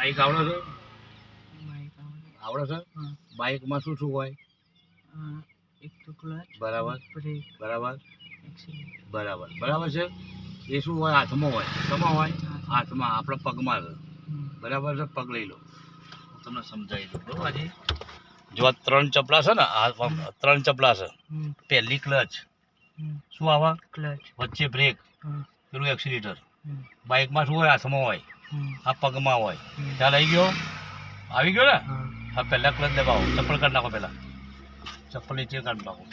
Bike આવડે છે? Bike આવડે છે? હા. બાઇકમાં શું શું હોય? એક તો ક્લચ, બરાબર બ્રેક, બરાબર એક્સિલેટર. બરાબર બરાબર છે. એ શું હોય? હાથમાં હોય. શેમાં હોય? હાથમાં, આપણા પગમાં છે. બરાબર છે. પગ લઈ લો, હું તમને સમજાવી દઉં. બરાબર છે. જો આ 3 ચપલા છે ને, આ 3 ચપલા છે. પહેલી ક્લચ શું આવે? ક્લચ. વચ્ચે બ્રેક, પેલું એક્સિલેટર. બાઇકમાં શું હોય? હાથમાં હોય. આ પગમાં હોય. ખ્યાલ આવી ગયો? આવી ગયો ને? હા. પહેલા ક્લચ દબાવો. ચપ્પલ કાઢી નાખો. પહેલા ચપ્પલ નીચે કાઢી નાખો.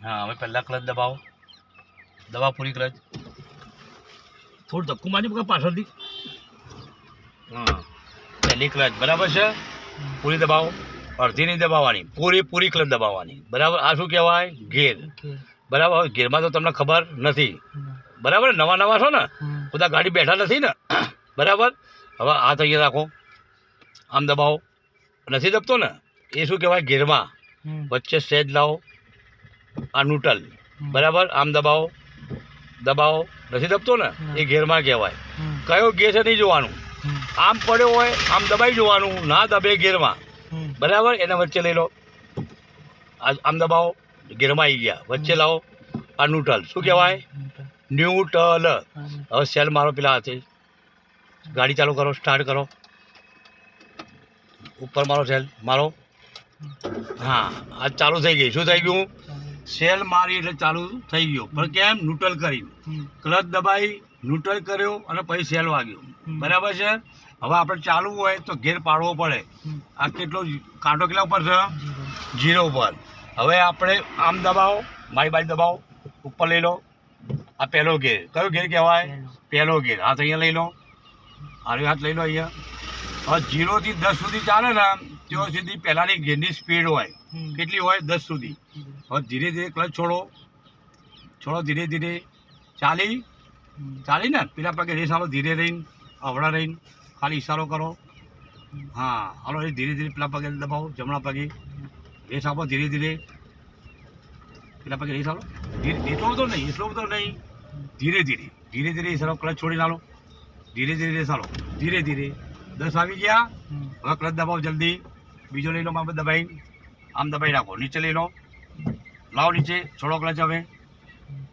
હા, હવે પહેલા ક્લચ દબાવો. દબાવો પૂરી ક્લચ. થોડું ધક્કું મારી બગા પાછળથી. હા, પહેલી ક્લચ બરાબર છે. પૂરી દબાવો. અડધી નહીં દબાવવાની, પૂરી ક્લચ દબાવવાની. બરાબર. આ શું કહેવાય? ગેર. બરાબર. ગેરમાં તો તમને ખબર નથી. બરાબર. નવા છો ને, બધા ગાડી બેઠા નથી ને. બરાબર. હવે હાથ અહીંયા રાખો, આમ દબાવો. નથી દબતો ને, એ શું કહેવાય? ગેરમાં. વચ્ચે સેજ લાવો, આ ન્યુટ્રલ. બરાબર. આમ દબાવો. નથી દબતો ને, એ ગેરમાં કહેવાય. કયો ગેર છે નહીં જોવાનું, આમ પડ્યો હોય આમ દબાઈ જોવાનું, ના દબે ગેરમાં. બરાબર. એના વચ્ચે લઈ લો, આમ દબાવો, ગેરમાં આવી ગયા. વચ્ચે લાવો, આ ન્યુટ્રલ. શું કહેવાય? ન્યુટ્રલ. હવે સેલ મારો પેલા હાથે, ગાડી ચાલુ કરો, સ્ટાર્ટ કરો. ઉપર મારો સેલ મારો. હા, આ ચાલુ થઈ ગઈ. શું થઈ ગયું? સેલ મારી એટલે ચાલુ થઈ ગયો. પણ કેમ? ન્યુટ્રલ કરી. ક્લચ દબાઈ, ન્યુટ્રલ કર્યો અને પછી સેલ વાગ્યો. બરાબર છે. હવે આપણે ચાલુ હોય તો ગેર પાડવો પડે. આ કેટલો કાંટો કેટલા ઉપર છે? 0 ઉપર. હવે આપણે આમ દબાવો, મારી બાજુ દબાવો, ઉપર લઈ લો. આ પહેલો ગેર. કયો ગેર કહેવાય? પહેલો ગેર. હાથ અહીંયા લઈ લો, હાથ લઈ લો અહીંયા. હવે 0 થી 10 સુધી ચાલે ને, ત્યાં સુધી પહેલાંની ગેરની સ્પીડ હોય. કેટલી હોય? 10 સુધી. હવે ધીરે ધીરે ક્લચ છોડો, ધીરે ધીરે. ચાલી ને પેલા પગે રેસ આલો, ધીરે રહીને, અવળા રહીને, ખાલી ઇશારો કરો. હા, હાલો. એ ધીરે ધીરે પેલા પગે દબાવો, જમણા પગે રેસ આપો. ધીરે ધીરે પેલા પગે રેસ આલો. એટલો બધો નહીં. ધીરે ધીરે ઇશારો. ક્લચ છોડીને આલો, ધીરે ધીરે રેસ આલો. ધીરે ધીરે 10 આવી ગયા. હવે ક્લચ દબાવો જલ્દી. બીજો લઈ લો, મારે દબાઈ, આમ દબાઈ રાખો. નીચે લઈ લો, લાવો નીચે. છોડો ક્લચ. હવે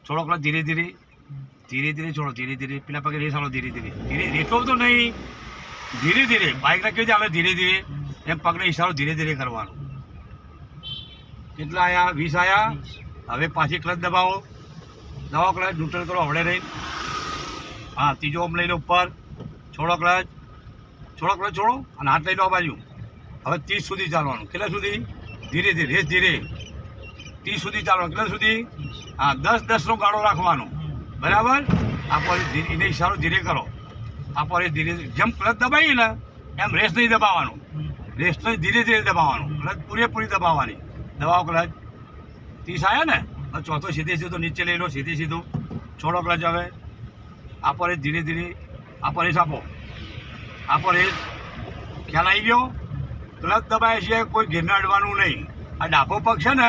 છોડો ક્લચ. ધીરે ધીરે છોડો. ધીરે ધીરે પેલા પગે રેસ આલો. ધીરે એટલો બધો નહીં. ધીરે ધીરે બાઇકને કેવી ચાલે? ધીરે ધીરે એમ પગને ઇશારો ધીરે ધીરે કરવાનો. કેટલા આયા? 20 આયા. હવે પાછી ક્લચ દબાવો. ક્લચ ન્યુટ્રલ કરો, હવડે રહીને. હા, ત્રીજો આમ લઈ લો ઉપર. છોડો ક્લચ. છોડો અને હાથ લઈ લો આ બાજુ. હવે 30 સુધી ચાલવાનું. કેટલા સુધી? ધીરે ધીરે 30 સુધી ચાલવાનું. કેટલા સુધી? હા, 10-10નો ગાળો રાખવાનો. બરાબર. એને ઇશારો ધીરે કરો. આપણે ધીરે જેમ ક્લચ દબાવીએ ને એમ રેસ નહીં દબાવવાનું. રેસ નહીં, ધીરે દબાવવાનું. ક્લચ પૂરેપૂરી દબાવવાની. દબાવો ક્લચ. 30 આવ્યા ને. હવે ચોથો સીધો નીચે લઈ લો. સીધું છોડો ક્લચ. હવે આપણે ધીરે આપણે રેસ આપો. રેસ ખ્યાલ આવી ગયો? ક્લચ દબાય છે, કોઈ ગેરને અડવાનું નહીં. આ ડાબો પગ છે ને,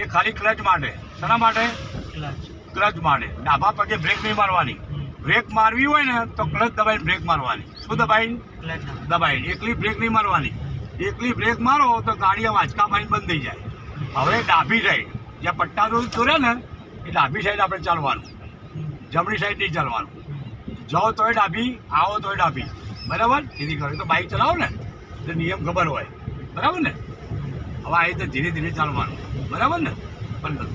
એ ખાલી ક્લચ માટે. શાના માટે? ક્લચ માટે. ડાબા પગે બ્રેક નહીં મારવાની. બ્રેક મારવી હોય ને તો ક્લચ દબાઈને બ્રેક મારવાની. શું દબાઈને? એકલી બ્રેક નહીં મારવાની. એકલી બ્રેક મારો તો ગાડી આમ આંચકા મારીને બંધ થઈ જાય. હવે ડાબી સાઈડ, જ્યાં પટ્ટા દોર્યા ને, એ ડાબી સાઈડ આપણે ચાલવાનું. જમણી સાઈડ નહીં ચાલવાનું. જાઓ તોય ડાબી, આવો તોય ડાબી. બરાબર. સીધી કરો. તો બાઇક ચલાવો ને એટલે નિયમ ખબર હોય. બરાબર ને. હવે આ રીતે ધીરે ચાલવાનું. બરાબર ને. 15